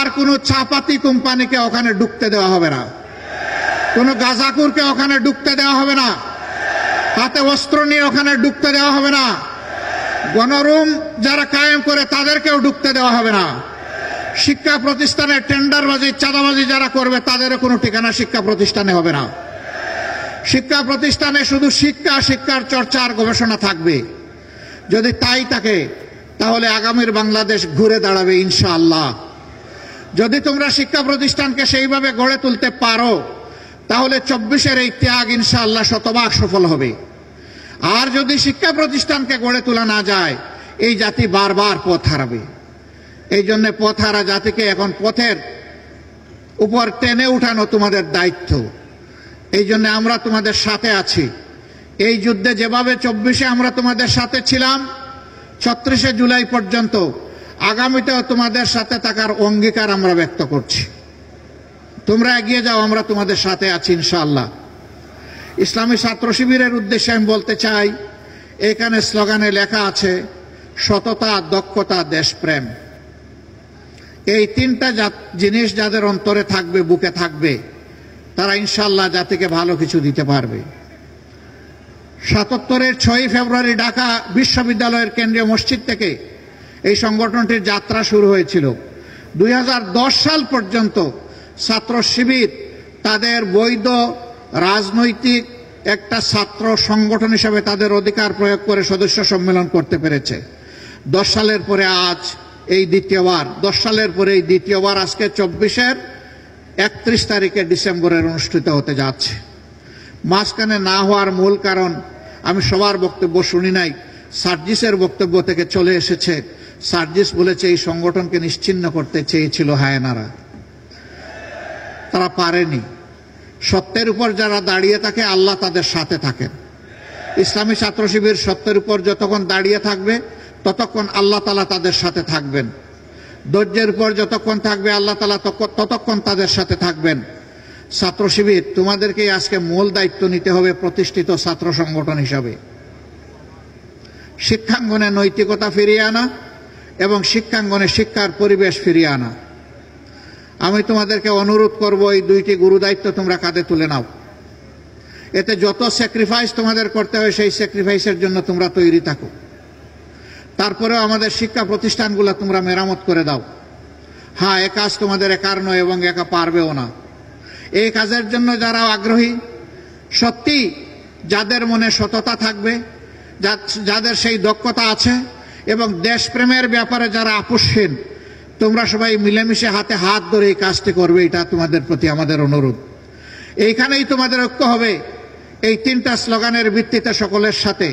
আর কোনো চাপাতি কোম্পানিকে ওখানে ঢুকতে দেওয়া হবে না, কোনো গাজাকুরকে ওখানে ঢুকতে দেওয়া হবে না, হাতে অস্ত্র নিয়ে ওখানে ঢুকতে দেওয়া হবে না, গণরুম যারা কায়েম করে তাদেরকেও ঢুকতে দেওয়া হবে না, শিক্ষা প্রতিষ্ঠানে টেন্ডারবাজি চাঁদাবাজি যারা করবে তাদেরও কোনো ঠিকানা শিক্ষা প্রতিষ্ঠানে হবে না। শিক্ষা প্রতিষ্ঠানে শুধু শিক্ষা, শিক্ষার চর্চা আর গবেষণা থাকবে। যদি তাই থাকে তাহলে আগামীর বাংলাদেশ ঘুরে দাঁড়াবে ইনশাআল্লাহ। যদি তোমরা শিক্ষা প্রতিষ্ঠানকে সেইভাবে গড়ে তুলতে পারো তাহলে 24-এর এই ত্যাগ ইনশাআল্লাহ শতভাগ সফল হবে। আর যদি শিক্ষা প্রতিষ্ঠানকে গড়ে তোলা না যায় এই জাতি বারবার পথ হারাবে। এই জন্য পথ হারা জাতিকে এখন পথের উপর টেনে উঠানো তোমাদের দায়িত্ব। এই জন্য আমরা তোমাদের সাথে আছি। এই যুদ্ধে যেভাবে 24-এ আমরা তোমাদের সাথে ছিলাম 36শে জুলাই পর্যন্ত, আগামীতেও তোমাদের সাথে থাকার অঙ্গীকার আমরা ব্যক্ত করছি। তোমরা এগিয়ে যাও, আমরা তোমাদের সাথে আছি ইনশাআল্লাহ। ইসলামী ছাত্র শিবিরের উদ্দেশ্যে আমি বলতে চাই, এখানে স্লোগানে লেখা আছে সততা, দক্ষতা, দেশপ্রেম। এই তিনটা জিনিস যাদের অন্তরে থাকবে, বুকে থাকবে, তারা ইনশাআল্লাহ জাতিকে ভালো কিছু দিতে পারবে। 77-এর 6ই ফেব্রুয়ারি ঢাকা বিশ্ববিদ্যালয়ের কেন্দ্রীয় মসজিদ থেকে এই সংগঠনটির যাত্রা শুরু হয়েছিল। 2010 সাল পর্যন্ত ছাত্র শিবির তাদের বৈধ রাজনৈতিক একটা ছাত্র সংগঠন হিসেবে তাদের অধিকার প্রয়োগ করে সদস্য সম্মেলন করতে পেরেছে। 10 সালের পরে আজ এই দ্বিতীয়বার, 10 সালের পরে এই দ্বিতীয়বার আজকে 24-এর 31 তারিখে ডিসেম্বরের অনুষ্ঠিত হতে যাচ্ছে। মাঝখানে না হওয়ার মূল কারণ আমি সবার বক্তব্য শুনি নাই, সার্জিসের বক্তব্য থেকে চলে এসেছে। সার্জিস বলেছে এই সংগঠনকে নিশ্চিহ্ন করতে চেয়েছিল হায়নারা, তারা পারেনি। সত্যের উপর যারা দাঁড়িয়ে থাকে আল্লাহ তাদের সাথে থাকেন। ইসলামী ছাত্র শিবির সত্যের উপর যতক্ষণ দাঁড়িয়ে থাকবে ততক্ষণ আল্লাহ তাআলা তাদের সাথে থাকবেন। ধৈর্যের উপর যতক্ষণ থাকবে আল্লাহ তাআলা ততক্ষণ তাদের সাথে থাকবেন। ছাত্র শিবির তোমাদেরকে আজকে মূল দায়িত্ব নিতে হবে প্রতিষ্ঠিত ছাত্র সংগঠন হিসাবে। শিক্ষাঙ্গনে নৈতিকতা ফিরিয়ে আনা এবং শিক্ষাঙ্গনে শিক্ষার পরিবেশ ফিরিয়ে আনা। আমি তোমাদেরকে অনুরোধ করব এই দুইটি গুরু দায়িত্ব তোমরা কাঁধে তুলে নাও। এতে যত স্যাক্রিফাইস তোমাদের করতে হয় সেই স্যাক্রিফাইসের জন্য তোমরা তৈরি থাকো। তারপরেও আমাদের শিক্ষা প্রতিষ্ঠানগুলো তোমরা মেরামত করে দাও। হ্যাঁ, এ কাজ তোমাদের একার নয় এবং একা পারবেও না। এই কাজের জন্য যারা আগ্রহী, সত্যি যাদের মনে সততা থাকবে, যাদের সেই দক্ষতা আছে এবং দেশপ্রেমের ব্যাপারে যারা আপোষহীন, তোমরা সবাই মিলেমিশে হাতে হাত ধরে এই কাজটি করবে। এটা তোমাদের প্রতি আমাদের অনুরোধ। এইখানেই তোমাদের ঐক্য হবে এই তিনটা স্লোগানের ভিত্তিতে সকলের সাথে।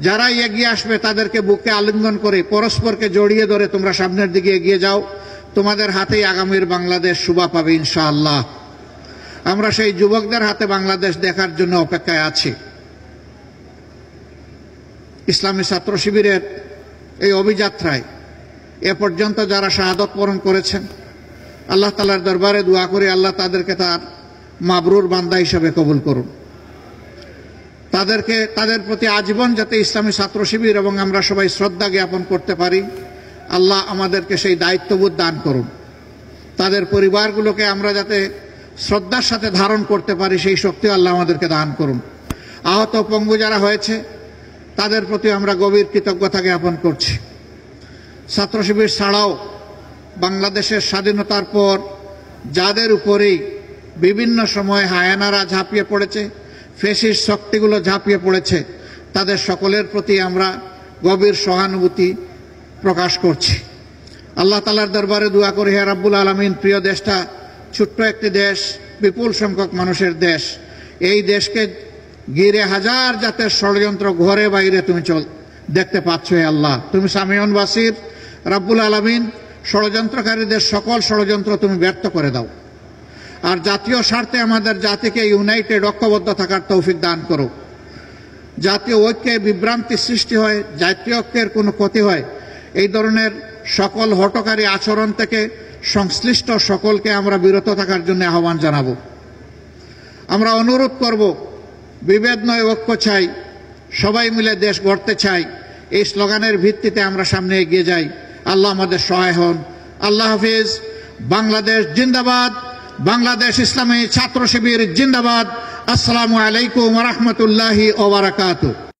যারাই এগিয়ে আসবে তাদেরকে বুকে আলিঙ্গন করে পরস্পরকে জড়িয়ে ধরে তোমরা সামনের দিকে এগিয়ে যাও। তোমাদের হাতেই আগামীর বাংলাদেশ শোভা পাবে ইনশাআল্লাহ। আমরা সেই যুবকদের হাতে বাংলাদেশ দেখার জন্য অপেক্ষায় আছি। ইসলামী ছাত্র শিবিরের এই অভিযাত্রায় এ পর্যন্ত যারা শাহাদত বরণ করেছেন, আল্লাহ তাআলার দরবারে দোয়া করি আল্লাহ তাদেরকে তার মাবরুর বান্দা হিসেবে কবুল করুন। তাদের প্রতি আজীবন যাতে ইসলামী ছাত্র শিবির এবং আমরা সবাই শ্রদ্ধা জ্ঞাপন করতে পারি, আল্লাহ আমাদেরকে সেই দায়িত্ববোধ দান করুন। তাদের পরিবারগুলোকে আমরা যাতে শ্রদ্ধার সাথে ধারণ করতে পারি সেই শক্তি আল্লাহ আমাদেরকে দান করুন। আহত পঙ্গু যারা হয়েছে তাদের প্রতি আমরা গভীর কৃতজ্ঞতা জ্ঞাপন করছি। ছাত্র শিবির ছাড়াও বাংলাদেশের স্বাধীনতার পর যাদের উপরেই বিভিন্ন সময় হায়নারা ঝাঁপিয়ে পড়েছে, ফ্যাসিস্ট শক্তিগুলো ঝাঁপিয়ে পড়েছে, তাদের সকলের প্রতি আমরা গভীর সহানুভূতি প্রকাশ করছি। আল্লাহ তাআলার দরবারে দোয়া করি, হে রাব্বুল আলামিন, প্রিয় দেশটা ছোট্ট একটি দেশ, বিপুল সংখ্যক মানুষের দেশ। এই দেশকে ঘিরে হাজার জাতের ষড়যন্ত্র ঘরে বাইরে তুমি দেখতে পাচ্ছ। হে আল্লাহ, তুমি সামিউন বাসির। রাব্বুল আলামিন, ষড়যন্ত্রকারীদের সকল ষড়যন্ত্র তুমি ব্যর্থ করে দাও। আর জাতীয় স্বার্থে আমাদের জাতিকে ইউনাইটেড, ঐক্যবদ্ধ থাকার তৌফিক দান করো। জাতীয় ঐক্যে বিভ্রান্তি সৃষ্টি হয়, জাতীয় ঐক্যের কোনো ক্ষতি হয়, এই ধরনের সকল হঠকারী আচরণ থেকে সংশ্লিষ্ট সকলকে আমরা বিরত থাকার জন্য আহ্বান জানাবো। আমরা অনুরোধ করব, বিভেদ নয় ঐক্য চাই, সবাই মিলে দেশ গড়তে চাই। এই স্লোগানের ভিত্তিতে আমরা সামনে এগিয়ে যাই। আল্লাহ আমাদের সহায় হন। আল্লাহ হাফিজ। বাংলাদেশ জিন্দাবাদ, বাংলাদেশ ইসলামী ছাত্র শিবির জিন্দাবাদ। আসসালামু আলাইকুম ওয়া রাহমাতুল্লাহি ওয়া বারাকাতুহু।